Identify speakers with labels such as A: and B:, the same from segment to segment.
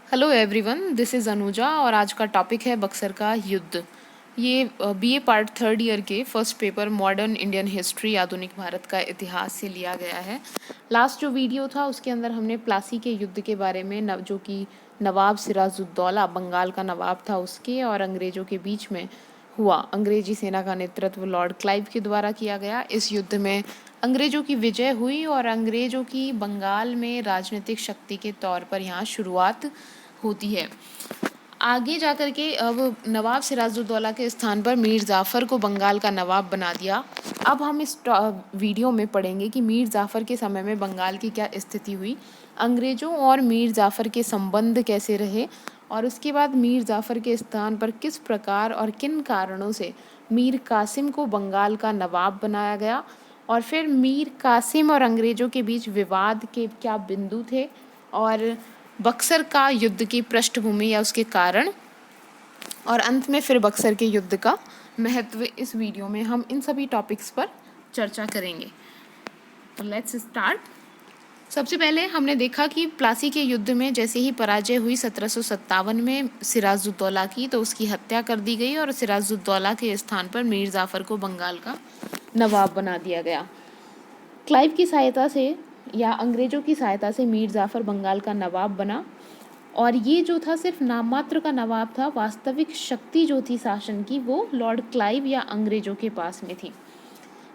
A: Hello everyone, this is Anuja और आज का टॉपिक है बक्सर का युद्ध। ये बीए पार्ट थर्ड ईयर के first paper modern Indian history आधुनिक भारत का इतिहास से लिया गया है। लास्ट जो वीडियो था उसके अंदर हमने प्लासी के युद्ध के बारे में जो कि नवाब सिराजुद्दौला बंगाल का नवाब था उसके और अंग्रेज़ों के बीच में हुआ। अंग्रेजी सेना का नेतृत्व लॉर्ड क्लाइव के द्वारा किया गया। इस युद्ध में अंग्रेज़ों की विजय हुई और अंग्रेज़ों की बंगाल में राजनीतिक शक्ति के तौर पर यहाँ शुरुआत होती है। आगे जाकर के अब नवाब सिराजुद्दौला के स्थान पर मीर जाफ़र को बंगाल का नवाब बना दिया। अब हम इस वीडियो में पढ़ेंगे कि मीर जाफ़र के समय में बंगाल की क्या स्थिति हुई, अंग्रेज़ों और मीर जाफ़र के संबंध कैसे रहे और उसके बाद मीर जाफ़र के स्थान पर किस प्रकार और किन कारणों से मीर कासिम को बंगाल का नवाब बनाया गया और फिर मीर कासिम और अंग्रेज़ों के बीच विवाद के क्या बिंदु थे और बक्सर का युद्ध की पृष्ठभूमि या उसके कारण और अंत में फिर बक्सर के युद्ध का महत्व। इस वीडियो में हम इन सभी टॉपिक्स पर चर्चा करेंगे। तो लेट्स स्टार्ट। सबसे पहले हमने देखा कि प्लासी के युद्ध में जैसे ही पराजय हुई 1757 में सिराजुद्दौला की, तो उसकी हत्या कर दी गई और सिराजुद्दौला के स्थान पर मीर जाफ़र को बंगाल का नवाब बना दिया गया। क्लाइव की सहायता से या अंग्रेज़ों की सहायता से मीर जाफ़र बंगाल का नवाब बना और ये जो था सिर्फ नाम मात्र का नवाब था। वास्तविक शक्ति जो थी शासन की वो लॉर्ड क्लाइव या अंग्रेज़ों के पास में थी।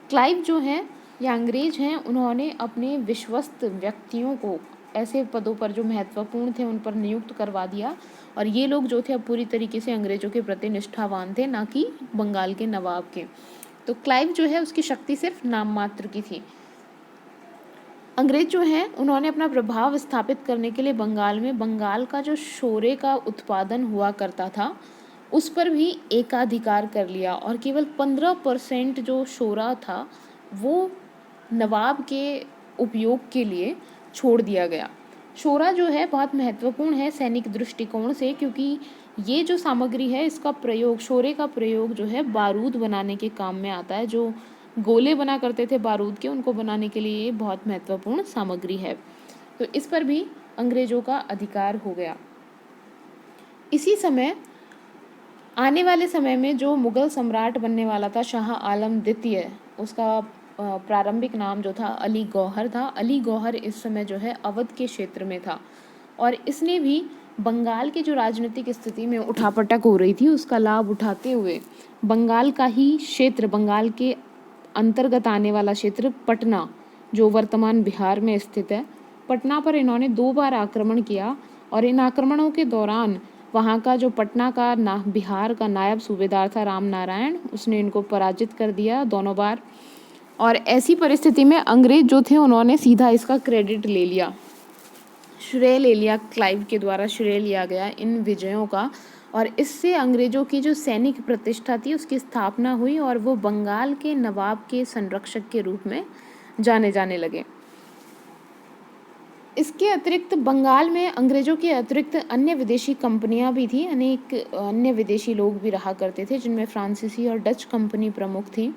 A: क्लाइव जो हैं या अंग्रेज हैं, उन्होंने अपने विश्वस्त व्यक्तियों को ऐसे पदों पर जो महत्वपूर्ण थे उन पर नियुक्त करवा दिया और ये लोग जो थे अब पूरी तरीके से अंग्रेज़ों के प्रति निष्ठावान थे, ना कि बंगाल के नवाब के। तो क्लाइव जो है उसकी शक्ति सिर्फ नाम मात्र की थी। अंग्रेज जो हैं उन्होंने अपना प्रभाव स्थापित करने के लिए बंगाल का जो शोरे का उत्पादन हुआ करता था उस पर भी एकाधिकार कर लिया और केवल 15% जो शोरा था वो नवाब के उपयोग के लिए छोड़ दिया गया। शोरा जो है बहुत महत्वपूर्ण है सैनिक दृष्टिकोण से, क्योंकि ये जो सामग्री है इसका प्रयोग, शोरे का प्रयोग जो है बारूद बनाने के काम में आता है। जो गोले बना करते थे बारूद के, उनको बनाने के लिए ये बहुत महत्वपूर्ण सामग्री है। तो इस पर भी अंग्रेजों का अधिकार हो गया। इसी समय आने वाले समय में जो मुगल सम्राट बनने वाला था शाह आलम द्वितीय, उसका प्रारंभिक नाम जो था अली गौहर था। अली गौहर इस समय जो है अवध के क्षेत्र में था और इसने भी बंगाल की जो राजनीतिक स्थिति में उठापटक हो रही थी उसका लाभ उठाते हुए बंगाल का ही क्षेत्र, बंगाल के अंतर्गत आने वाला क्षेत्र पटना जो वर्तमान बिहार में स्थित है, पटना पर इन्होंने 2 बार आक्रमण किया और इन आक्रमणों के दौरान वहाँ का जो पटना का बिहार का नायब सूबेदार था राम नारायण, उसने इनको पराजित कर दिया दोनों बार। और ऐसी परिस्थिति में अंग्रेज जो थे उन्होंने सीधा इसका क्रेडिट ले लिया, श्रेय ले लिया, क्लाइव के द्वारा श्रेय लिया गया इन विजयों का और इससे अंग्रेजों की जो सैनिक प्रतिष्ठा थी उसकी स्थापना हुई और वो बंगाल के नवाब के संरक्षक के रूप में जाने जाने लगे। इसके अतिरिक्त बंगाल में अंग्रेजों के अतिरिक्त अन्य विदेशी कंपनियां भी थी, अनेक अन्य विदेशी लोग भी रहा करते थे जिनमें फ्रांसीसी और डच कंपनी प्रमुख थी।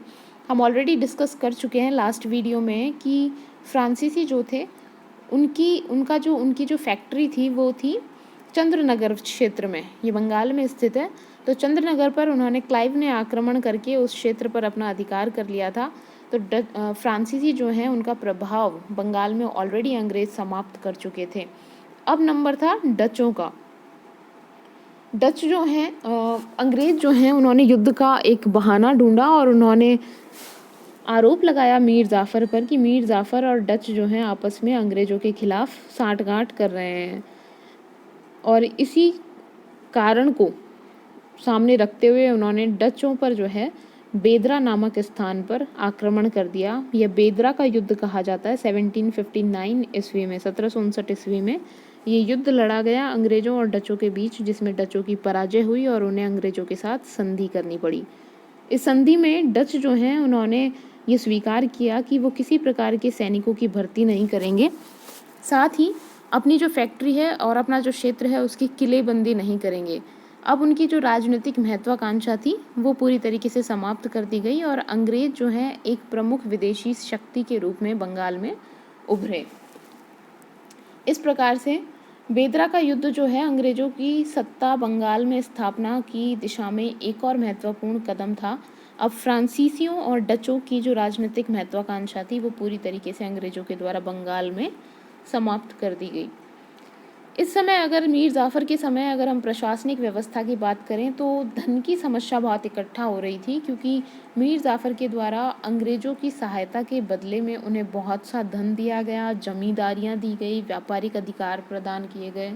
A: हम ऑलरेडी डिस्कस कर चुके हैं लास्ट वीडियो में कि फ्रांसीसी जो थे उनकी जो फैक्ट्री थी वो थी चंद्रनगर क्षेत्र में, ये बंगाल में स्थित है। तो चंद्रनगर पर उन्होंने क्लाइव ने आक्रमण करके उस क्षेत्र पर अपना अधिकार कर लिया था। तो फ्रांसीसी जो हैं उनका प्रभाव बंगाल में ऑलरेडी अंग्रेज समाप्त कर चुके थे। अब नंबर था डचों का। डच जो हैं अंग्रेज जो हैं उन्होंने युद्ध का एक बहाना ढूंढा और उन्होंने आरोप लगाया मीर जाफ़र पर कि मीर जाफ़र और डच जो हैं आपस में अंग्रेज़ों के खिलाफ साठगांठ कर रहे हैं और इसी कारण को सामने रखते हुए उन्होंने डचों पर जो है बेदरा नामक स्थान पर आक्रमण कर दिया। यह बेदरा का युद्ध कहा जाता है। 1759 ईस्वी में, 1759 ईस्वी में ये युद्ध लड़ा गया अंग्रेज़ों और डचों के बीच, जिसमें डचों की पराजय हुई और उन्हें अंग्रेज़ों के साथ संधि करनी पड़ी। इस संधि में डच जो हैं उन्होंने ये स्वीकार किया कि वो किसी प्रकार के सैनिकों की भर्ती नहीं करेंगे, साथ ही अपनी जो फैक्ट्री है और अपना जो क्षेत्र है उसकी किलेबंदी नहीं करेंगे। अब उनकी जो राजनीतिक महत्वाकांक्षा थी वो पूरी तरीके से समाप्त कर दी गई और अंग्रेज जो हैं एक प्रमुख विदेशी शक्ति के रूप में बंगाल में उभरे। इस प्रकार से बेदरा का युद्ध जो है अंग्रेजों की सत्ता बंगाल में स्थापना की दिशा में एक और महत्वपूर्ण कदम था। अब फ्रांसीसियों और डचों की जो राजनीतिक महत्वाकांक्षा थी वो पूरी तरीके से अंग्रेजों के द्वारा बंगाल में समाप्त कर दी गई। इस समय अगर मीर जाफ़र के समय अगर हम प्रशासनिक व्यवस्था की बात करें तो धन की समस्या बहुत इकट्ठा हो रही थी, क्योंकि मीर जाफ़र के द्वारा अंग्रेज़ों की सहायता के बदले में उन्हें बहुत सा धन दिया गया, जमींदारियां दी गई, व्यापारिक अधिकार प्रदान किए गए।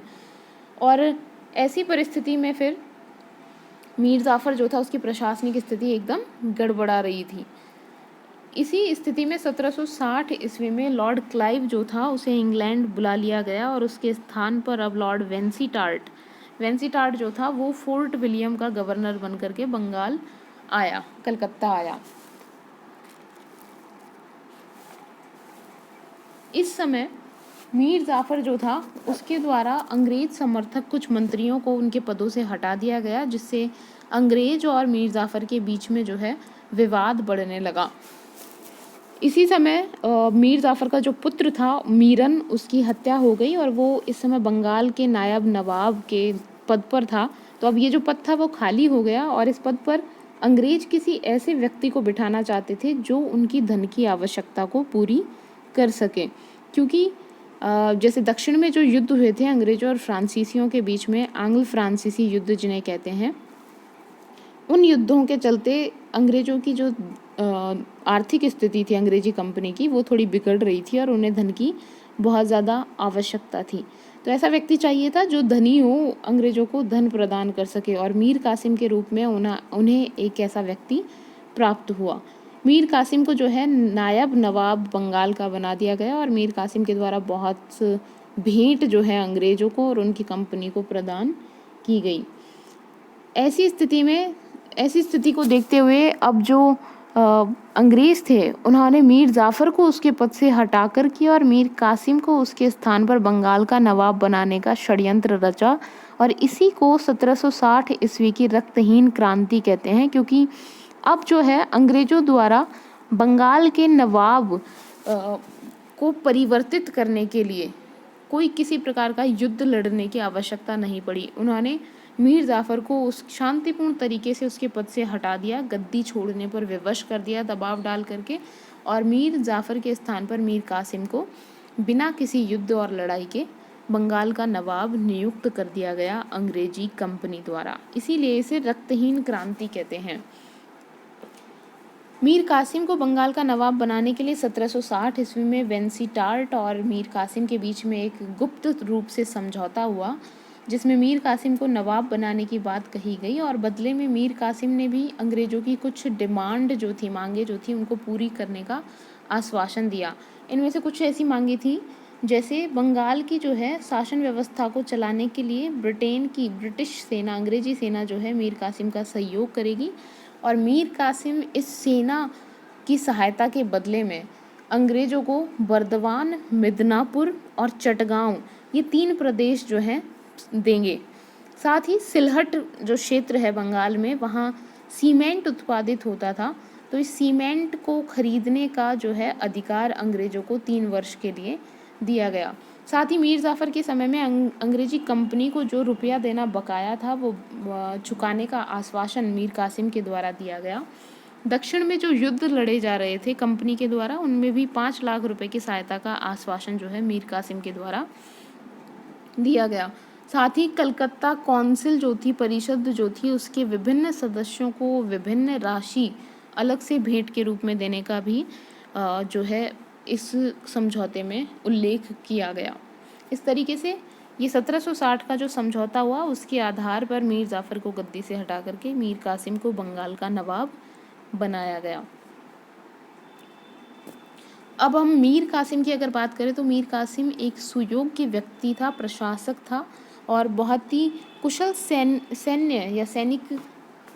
A: और ऐसी परिस्थिति में फिर मीर जाफ़र जो था उसकी प्रशासनिक स्थिति एकदम गड़बड़ा रही थी। इसी स्थिति में 1760 ईस्वी में लॉर्ड क्लाइव जो था उसे इंग्लैंड बुला लिया गया और उसके स्थान पर अब लॉर्ड वेंसीटार्ट जो था वो फोर्ट विलियम का गवर्नर बन करके बंगाल आया, कलकत्ता आया। इस समय मीर जाफ़र जो था उसके द्वारा अंग्रेज समर्थक कुछ मंत्रियों को उनके पदों से हटा दिया गया, जिससे अंग्रेज और मीर जाफ़र के बीच में जो है विवाद बढ़ने लगा। इसी समय मीर जाफ़र का जो पुत्र था मीरन, उसकी हत्या हो गई और वो इस समय बंगाल के नायब नवाब के पद पर था। तो अब ये जो पद था वो खाली हो गया और इस पद पर अंग्रेज किसी ऐसे व्यक्ति को बिठाना चाहते थे जो उनकी धन की आवश्यकता को पूरी कर सके, क्योंकि जैसे दक्षिण में जो युद्ध हुए थे अंग्रेजों और फ्रांसीसियों के बीच में, आंग्ल फ्रांसीसी युद्ध जिन्हें कहते हैं, उन युद्धों के चलते अंग्रेजों की जो आर्थिक स्थिति थी अंग्रेजी कंपनी की वो थोड़ी बिगड़ रही थी और उन्हें धन की बहुत ज़्यादा आवश्यकता थी। तो ऐसा व्यक्ति चाहिए था जो धनी हो, अंग्रेजों को धन प्रदान कर सके, और मीर कासिम के रूप में उन्हें एक ऐसा व्यक्ति प्राप्त हुआ। मीर कासिम को जो है नायब नवाब बंगाल का बना दिया गया और मीर कासिम के द्वारा बहुत भेंट जो है अंग्रेजों को और उनकी कंपनी को प्रदान की गई। ऐसी स्थिति को देखते हुए अब जो अंग्रेज थे उन्होंने मीर जाफ़र को उसके पद से हटाकर किया और मीर कासिम को उसके स्थान पर बंगाल का नवाब बनाने का षड्यंत्र रचा। और इसी को 1760 ईस्वी की रक्तहीन क्रांति कहते हैं, क्योंकि अब जो है अंग्रेजों द्वारा बंगाल के नवाब को परिवर्तित करने के लिए कोई किसी प्रकार का युद्ध लड़ने की आवश्यकता नहीं पड़ी। उन्होंने मीर जाफ़र को उस शांतिपूर्ण तरीके से उसके पद से हटा दिया, गद्दी छोड़ने पर विवश कर दिया दबाव डाल करके, और मीर जाफ़र के स्थान पर मीर कासिम को बिना किसी युद्ध और लड़ाई के बंगाल का नवाब नियुक्त कर दिया गया अंग्रेजी कंपनी द्वारा। इसीलिए इसे रक्तहीन क्रांति कहते हैं। मीर कासिम को बंगाल का नवाब बनाने के लिए 1760 ईस्वी में वेंसीटार्ट और मीर कासिम के बीच में एक गुप्त रूप से समझौता हुआ, जिसमें मीर कासिम को नवाब बनाने की बात कही गई और बदले में मीर कासिम ने भी अंग्रेज़ों की कुछ डिमांड जो थी, मांगे जो थी, उनको पूरी करने का आश्वासन दिया। इनमें से कुछ ऐसी मांगे थी जैसे बंगाल की जो है शासन व्यवस्था को चलाने के लिए ब्रिटिश सेना, अंग्रेजी सेना जो है मीर कासिम का सहयोग करेगी और मीर कासिम इस सेना की सहायता के बदले में अंग्रेज़ों को बर्दवान, मिदनापुर और चटगांव, ये 3 प्रदेश जो हैं देंगे। साथ ही सिलहट जो क्षेत्र है बंगाल में, वहाँ सीमेंट उत्पादित होता था, तो इस सीमेंट को खरीदने का जो है अधिकार अंग्रेज़ों को 3 वर्ष के लिए दिया गया। साथ ही मीर जाफ़र के समय में अंग्रेजी कंपनी को जो रुपया देना बकाया था वो चुकाने का आश्वासन मीर कासिम के द्वारा दिया गया। दक्षिण में जो युद्ध लड़े जा रहे थे कंपनी के द्वारा, उनमें भी 5 लाख रुपए की सहायता का आश्वासन जो है मीर कासिम के द्वारा दिया गया। साथ ही कलकत्ता कौंसिल जो थी, परिषद जो थी, उसके विभिन्न सदस्यों को विभिन्न राशि अलग से भेंट के रूप में देने का भी जो है इस समझौते में उल्लेख किया गया। इस तरीके से ये 1760 का जो समझौता हुआ उसके आधार पर मीर जाफ़र को गद्दी से हटा करके मीर कासिम को बंगाल का नवाब बनाया गया। अब हम मीर कासिम की अगर बात करें तो मीर कासिम एक सुयोग्य व्यक्ति था, प्रशासक था और बहुत ही कुशल सैन्य या सैनिक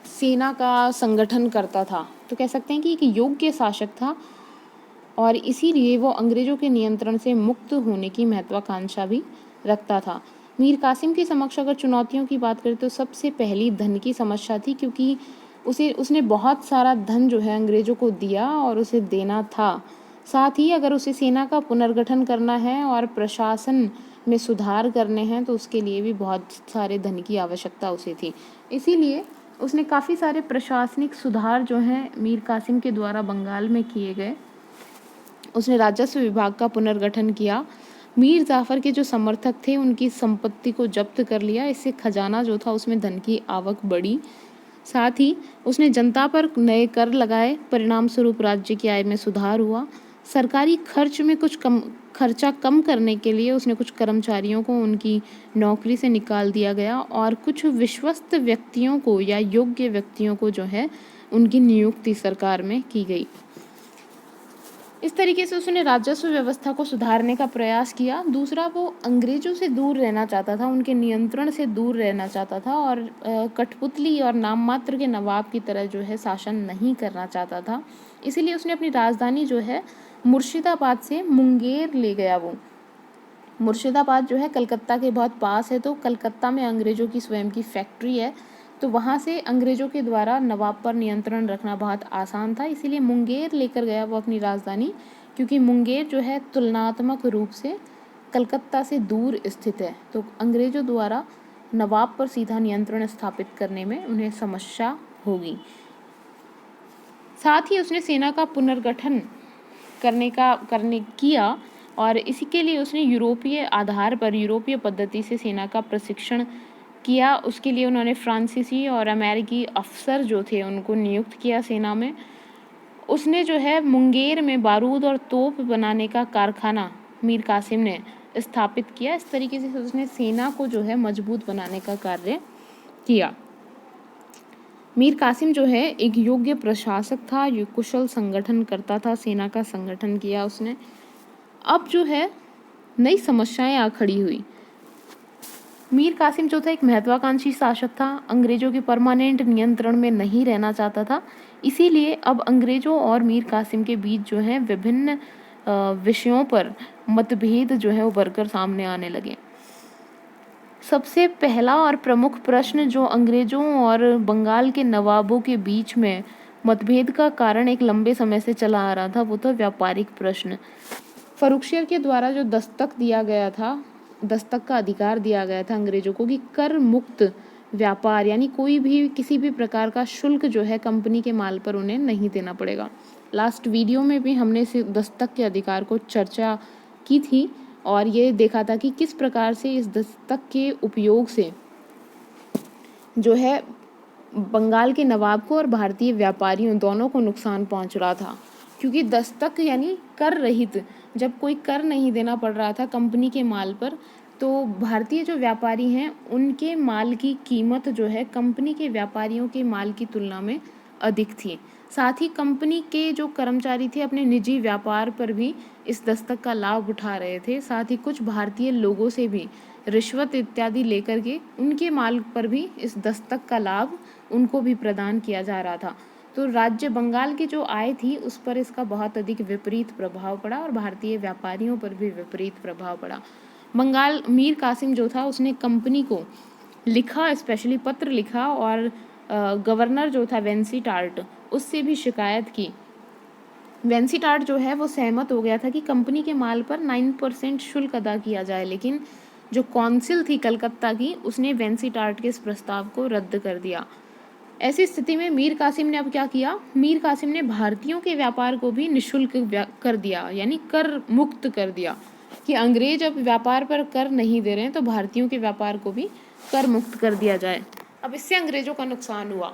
A: सेना का संगठन करता था। तो कह सकते हैं कि एक योग्य शासक था और इसीलिए वो अंग्रेज़ों के नियंत्रण से मुक्त होने की महत्वाकांक्षा भी रखता था। मीर कासिम के समक्ष अगर चुनौतियों की बात करें तो सबसे पहली धन की समस्या थी, क्योंकि उसने बहुत सारा धन जो है अंग्रेज़ों को दिया और उसे देना था। साथ ही अगर उसे सेना का पुनर्गठन करना है और प्रशासन में सुधार करने हैं तो उसके लिए भी बहुत सारे धन की आवश्यकता उसे थी। इसीलिए उसने काफ़ी सारे प्रशासनिक सुधार जो हैं मीर कासिम के द्वारा बंगाल में किए गए। उसने राजस्व विभाग का पुनर्गठन किया। मीर जाफ़र के जो समर्थक थे उनकी संपत्ति को जब्त कर लिया। इससे खजाना जो था उसमें धन की आवक बढ़ी। साथ ही उसने जनता पर नए कर लगाए। परिणाम स्वरूप राज्य की आय में सुधार हुआ। सरकारी खर्च में कुछ खर्चा कम करने के लिए उसने कुछ कर्मचारियों को उनकी नौकरी से निकाल दिया गया और कुछ विश्वस्त व्यक्तियों को या योग्य व्यक्तियों को जो है उनकी नियुक्ति सरकार में की गई। इस तरीके से उसने राजस्व व्यवस्था को सुधारने का प्रयास किया। दूसरा, वो अंग्रेजों से दूर रहना चाहता था, उनके नियंत्रण से दूर रहना चाहता था और कठपुतली और नाम मात्र के नवाब की तरह जो है शासन नहीं करना चाहता था। इसीलिए उसने अपनी राजधानी जो है मुर्शिदाबाद से मुंगेर ले गया। वो मुर्शिदाबाद जो है कलकत्ता के बहुत पास है, तो कलकत्ता में अंग्रेजों की स्वयं की फैक्ट्री है, तो वहाँ से अंग्रेजों के द्वारा नवाब पर नियंत्रण रखना बहुत आसान था। इसीलिए मुंगेर लेकर गया वो अपनी राजधानी, क्योंकि मुंगेर जो है तुलनात्मक रूप से कलकत्ता से दूर स्थित है, तो अंग्रेजों द्वारा नवाब पर सीधा नियंत्रण स्थापित करने में उन्हें समस्या होगी। साथ ही उसने सेना का पुनर्गठन करने किया और इसी के लिए उसने यूरोपीय आधार पर यूरोपीय पद्धति से सेना का प्रशिक्षण किया। उसके लिए उन्होंने फ्रांसीसी और अमेरिकी अफसर जो थे उनको नियुक्त किया सेना में। उसने जो है मुंगेर में बारूद और तोप बनाने का कारखाना मीर कासिम ने स्थापित किया। इस तरीके से उसने सेना को जो है मजबूत बनाने का कार्य किया। मीर कासिम जो है एक योग्य प्रशासक था, कुशल संगठन करता था, सेना का संगठन किया उसने। अब जो है नई समस्याएं आ खड़ी हुई। मीर कासिम जो था एक महत्वाकांक्षी शासक था, अंग्रेजों के परमानेंट नियंत्रण में नहीं रहना चाहता था। इसीलिए अब अंग्रेजों और मीर कासिम के बीच जो है विभिन्न विषयों पर मतभेद जो है उभरकर सामने आने लगे। सबसे पहला और प्रमुख प्रश्न जो अंग्रेजों और बंगाल के नवाबों के बीच में मतभेद का कारण एक लंबे समय से चला आ रहा था, वो था व्यापारिक प्रश्न। फर्रुखियर के द्वारा जो दस्तक दिया गया था, दस्तक का अधिकार दिया गया था अंग्रेजों को कि कर मुक्त व्यापार, यानी कोई भी किसी भी प्रकार का शुल्क जो है कंपनी के माल पर उन्हें नहीं देना पड़ेगा। लास्ट वीडियो में भी हमने इस दस्तक के अधिकार को चर्चा की थी और ये देखा था कि किस प्रकार से इस दस्तक के उपयोग से जो है बंगाल के नवाब को और भारतीय व्यापारियों दोनों को नुकसान पहुंच रहा था। क्योंकि दस्तक यानी कर रहित, जब कोई कर नहीं देना पड़ रहा था कंपनी के माल पर, तो भारतीय जो व्यापारी हैं उनके माल की कीमत जो है कंपनी के व्यापारियों के माल की तुलना में अधिक थी। साथ ही कंपनी के जो कर्मचारी थे अपने निजी व्यापार पर भी इस दस्तक का लाभ उठा रहे थे। साथ ही कुछ भारतीय लोगों से भी रिश्वत इत्यादि लेकर के उनके माल पर भी इस दस्तक का लाभ उनको भी प्रदान किया जा रहा था। तो राज्य बंगाल की जो आय थी उस पर इसका बहुत अधिक विपरीत प्रभाव पड़ा और भारतीय व्यापारियों पर भी विपरीत प्रभाव पड़ा। बंगाल मीर कासिम जो था उसने कंपनी को लिखा, स्पेशली पत्र लिखा और गवर्नर जो था वेंसीटार्ट, उससे भी शिकायत की। वेंसीटार्ट जो है वो सहमत हो गया था कि कंपनी के माल पर 9% शुल्क अदा किया जाए, लेकिन जो कौंसिल थी कलकत्ता की उसने वेंसीटार्ट के इस प्रस्ताव को रद्द कर दिया। ऐसी स्थिति में मीर कासिम ने अब क्या किया, मीर कासिम ने भारतीयों के व्यापार को भी निःशुल्क कर दिया, यानी कर मुक्त कर दिया कि अंग्रेज अब व्यापार पर कर नहीं दे रहे हैं तो भारतीयों के व्यापार को भी कर मुक्त कर दिया जाए। अब इससे अंग्रेजों का नुकसान हुआ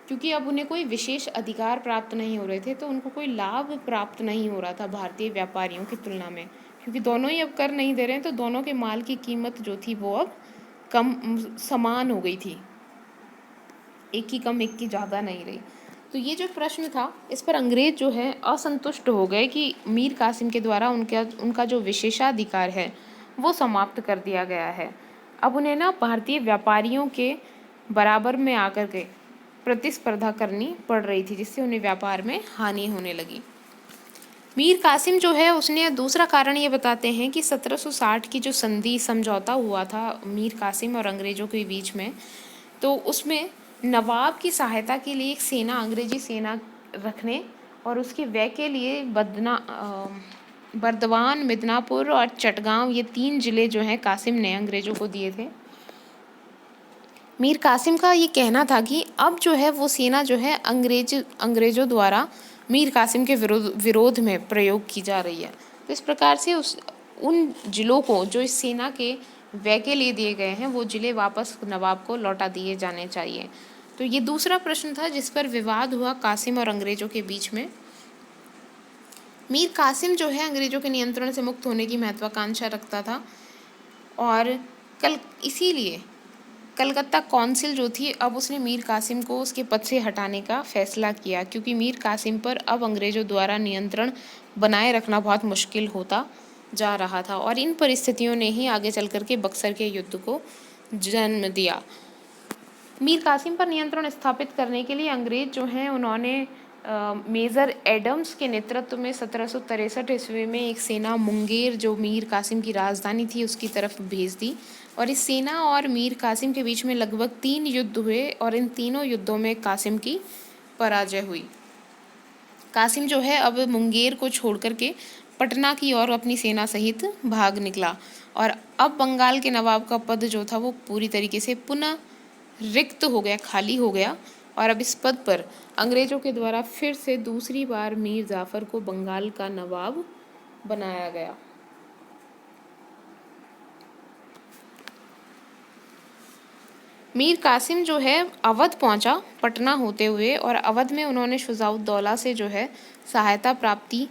A: क्योंकि अब उन्हें कोई विशेष अधिकार प्राप्त नहीं हो रहे थे, तो उनको कोई लाभ प्राप्त नहीं हो रहा था भारतीय व्यापारियों की तुलना में, क्योंकि दोनों ही अब कर नहीं दे रहे हैं, तो दोनों के माल की कीमत जो थी वो अब कम समान हो गई थी, एक की कम एक की ज़्यादा नहीं रही। तो ये जो प्रश्न था इस पर अंग्रेज जो है असंतुष्ट हो गए कि मीर कासिम के द्वारा उनका जो विशेषाधिकार है वो समाप्त कर दिया गया है। अब उन्हें ना भारतीय व्यापारियों के बराबर में आकर के प्रतिस्पर्धा करनी पड़ रही थी, जिससे उन्हें व्यापार में हानि होने लगी। मीर कासिम जो है उसने दूसरा कारण ये बताते हैं कि 1760 की जो संधि समझौता हुआ था मीर कासिम और अंग्रेज़ों के बीच में, तो उसमें नवाब की सहायता के लिए एक सेना, अंग्रेजी सेना रखने और उसके व्यय के लिए बर्दवान, मिदनापुर और चटगांव, ये 3 जिले जो हैं कासिम ने अंग्रेज़ों को दिए थे। मीर कासिम का ये कहना था कि अब जो है वो सेना जो है अंग्रेज़ों द्वारा मीर कासिम के विरोध में प्रयोग की जा रही है। तो इस प्रकार से उन जिलों को जो इस सेना के व्यय के लिए दिए गए हैं, वो जिले वापस नवाब को लौटा दिए जाने चाहिए। तो ये दूसरा प्रश्न था जिस पर विवाद हुआ कासिम और अंग्रेज़ों के बीच में। मीर कासिम जो है अंग्रेज़ों के नियंत्रण से मुक्त होने की महत्वाकांक्षा रखता था और इसीलिए कलकत्ता कौंसिल जो थी, अब उसने मीर कासिम को उसके पद से हटाने का फैसला किया, क्योंकि मीर कासिम पर अब अंग्रेज़ों द्वारा नियंत्रण बनाए रखना बहुत मुश्किल होता जा रहा था। और इन परिस्थितियों ने ही आगे चल कर के बक्सर के युद्ध को जन्म दिया। मीर कासिम पर नियंत्रण स्थापित करने के लिए अंग्रेज़ जो हैं उन्होंने मेजर एडम्स के नेतृत्व में 1763 ईस्वी में एक सेना मुंगेर, जो मीर कासिम की राजधानी थी, उसकी तरफ भेज दी। और इस सेना और मीर कासिम के बीच में लगभग 3 युद्ध हुए और इन तीनों युद्धों में कासिम की पराजय हुई। कासिम जो है अब मुंगेर को छोड़ कर के पटना की ओर अपनी सेना सहित भाग निकला और अब बंगाल के नवाब का पद जो था वो पूरी तरीके से पुनः रिक्त हो गया, खाली हो गया। और अब इस पद पर अंग्रेज़ों के द्वारा फिर से दूसरी बार मीर जाफ़र को बंगाल का नवाब बनाया गया। मीर कासिम जो है अवध पहुंचा पटना होते हुए और अवध में उन्होंने शुजाउद्दौला से जो है सहायता प्राप्ति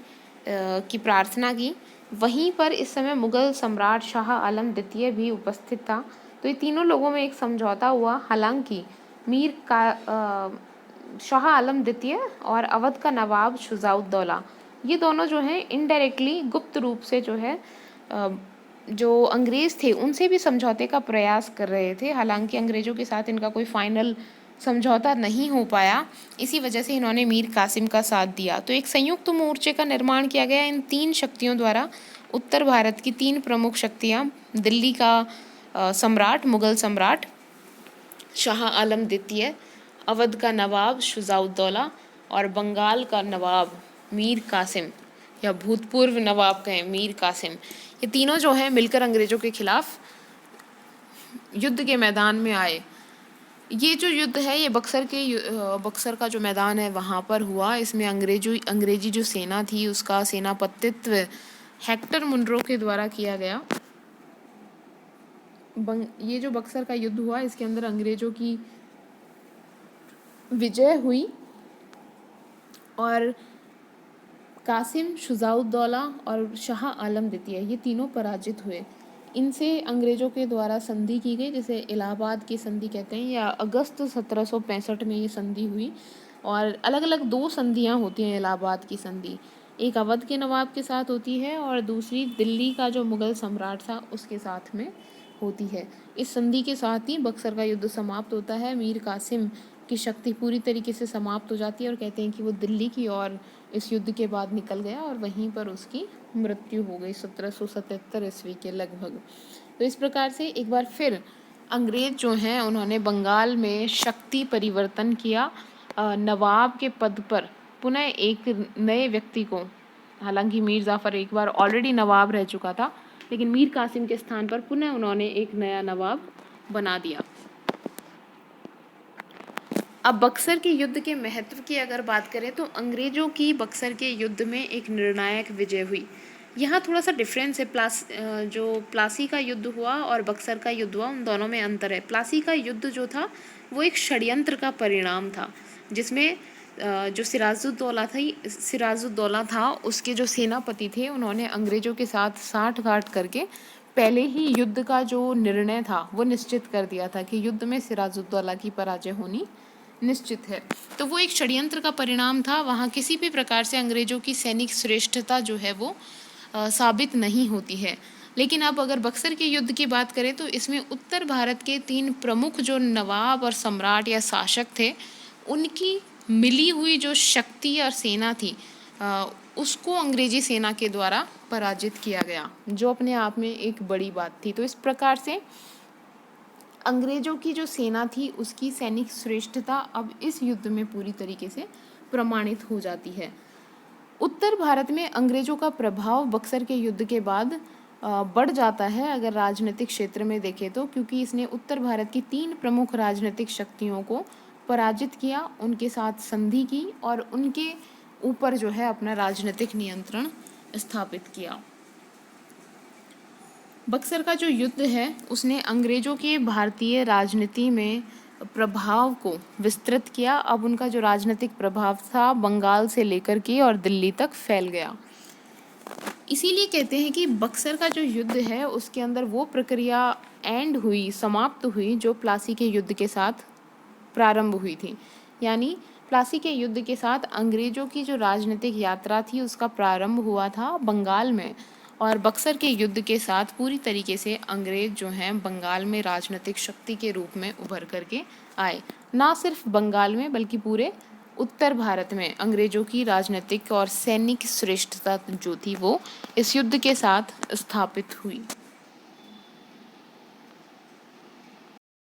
A: की प्रार्थना की। वहीं पर इस समय मुग़ल सम्राट शाह आलम द्वितीय भी उपस्थित था। तो ये तीनों लोगों में एक समझौता हुआ। हालांकि शाह आलम द्वितीय और अवध का नवाब शुजाउद्दौला, ये दोनों जो हैं इनडायरेक्टली गुप्त रूप से जो है जो अंग्रेज़ थे उनसे भी समझौते का प्रयास कर रहे थे। हालांकि अंग्रेज़ों के साथ इनका कोई फाइनल समझौता नहीं हो पाया, इसी वजह से इन्होंने मीर कासिम का साथ दिया। तो एक संयुक्त मोर्चे का निर्माण किया गया इन 3 शक्तियों द्वारा। उत्तर भारत की 3 प्रमुख शक्तियाँ, दिल्ली का सम्राट, मुग़ल सम्राट शाह आलम द्वितीय, अवध का नवाब शुजाउद्दौला और बंगाल का नवाब मीर कासिम या भूतपूर्व नवाब कहें मीर कासिम, ये तीनों जो हैं मिलकर अंग्रेज़ों के खिलाफ युद्ध के मैदान में आए। ये जो युद्ध है ये बक्सर का जो मैदान है वहाँ पर हुआ। इसमें अंग्रेजी जो सेना थी उसका सेनापतित्व हेक्टर मुनरो के द्वारा किया गया। ये जो बक्सर का युद्ध हुआ इसके अंदर अंग्रेज़ों की विजय हुई और कासिम, शुजाउद्दौला और शाह आलम द्वितीय, ये तीनों पराजित हुए। इनसे अंग्रेज़ों के द्वारा संधि की गई, जिसे इलाहाबाद की संधि कहते हैं, या अगस्त 1765 में ये संधि हुई। और अलग अलग 2 संधियाँ होती हैं इलाहाबाद की संधि, एक अवध के नवाब के साथ होती है और दूसरी दिल्ली का जो मुग़ल सम्राट था उसके साथ में होती है। इस संधि के साथ ही बक्सर का युद्ध समाप्त होता है। मीर कासिम की शक्ति पूरी तरीके से समाप्त हो जाती है और कहते हैं कि वो दिल्ली की ओर इस युद्ध के बाद निकल गया और वहीं पर उसकी मृत्यु हो गई 1777 ईस्वी के लगभग। तो इस प्रकार से एक बार फिर अंग्रेज़ जो हैं उन्होंने बंगाल में शक्ति परिवर्तन किया। नवाब के पद पर पुनः एक नए व्यक्ति को, हालांकि मीर जाफ़र एक बार ऑलरेडी नवाब रह चुका था, लेकिन मीर कासिम के स्थान पर पुनः उन्होंने एक नया नवाब बना दिया। अब बक्सर के युद्ध के महत्व की अगर बात करें तो अंग्रेज़ों की बक्सर के युद्ध में एक निर्णायक विजय हुई। यहाँ थोड़ा सा डिफरेंस है। जो प्लासी का युद्ध हुआ और बक्सर का युद्ध हुआ, उन दोनों में अंतर है। प्लासी का युद्ध जो था वो एक षड्यंत्र का परिणाम था, जिसमें जो सिराजुद्दौला था उसके जो सेनापति थे उन्होंने अंग्रेज़ों के साथ साठगांठ करके पहले ही युद्ध का जो निर्णय था वो निश्चित कर दिया था कि युद्ध में सिराजुद्दौला की पराजय होनी निश्चित है। तो वो एक षड्यंत्र का परिणाम था। वहाँ किसी भी प्रकार से अंग्रेज़ों की सैनिक श्रेष्ठता जो है वो साबित नहीं होती है। लेकिन अब अगर बक्सर के युद्ध की बात करें तो इसमें उत्तर भारत के 3 प्रमुख जो नवाब और सम्राट या शासक थे, उनकी मिली हुई जो शक्ति और सेना थी उसको अंग्रेजी सेना के द्वारा पराजित किया गया, जो अपने आप में एक बड़ी बात थी। तो इस प्रकार से अंग्रेज़ों की जो सेना थी उसकी सैनिक श्रेष्ठता अब इस युद्ध में पूरी तरीके से प्रमाणित हो जाती है। उत्तर भारत में अंग्रेजों का प्रभाव बक्सर के युद्ध के बाद बढ़ जाता है अगर राजनीतिक क्षेत्र में देखें तो, क्योंकि इसने उत्तर भारत की 3 प्रमुख राजनीतिक शक्तियों को पराजित किया, उनके साथ संधि की और उनके ऊपर जो है अपना राजनीतिक नियंत्रण स्थापित किया। बक्सर का जो युद्ध है उसने अंग्रेजों के भारतीय राजनीति में प्रभाव को विस्तृत किया। अब उनका जो राजनीतिक प्रभाव था बंगाल से लेकर के और दिल्ली तक फैल गया। इसीलिए कहते हैं कि बक्सर का जो युद्ध है उसके अंदर वो प्रक्रिया समाप्त हुई जो प्लासी के युद्ध के साथ प्रारंभ हुई थी। यानी प्लासी के युद्ध के साथ अंग्रेजों की जो राजनीतिक यात्रा थी उसका प्रारंभ हुआ था बंगाल में, और बक्सर के युद्ध के साथ पूरी तरीके से अंग्रेज जो हैं बंगाल में राजनीतिक शक्ति के रूप में उभर करके आए। ना सिर्फ बंगाल में बल्कि पूरे उत्तर भारत में अंग्रेजों की राजनीतिक और सैनिक श्रेष्ठता जो थी वो इस युद्ध के साथ स्थापित हुई।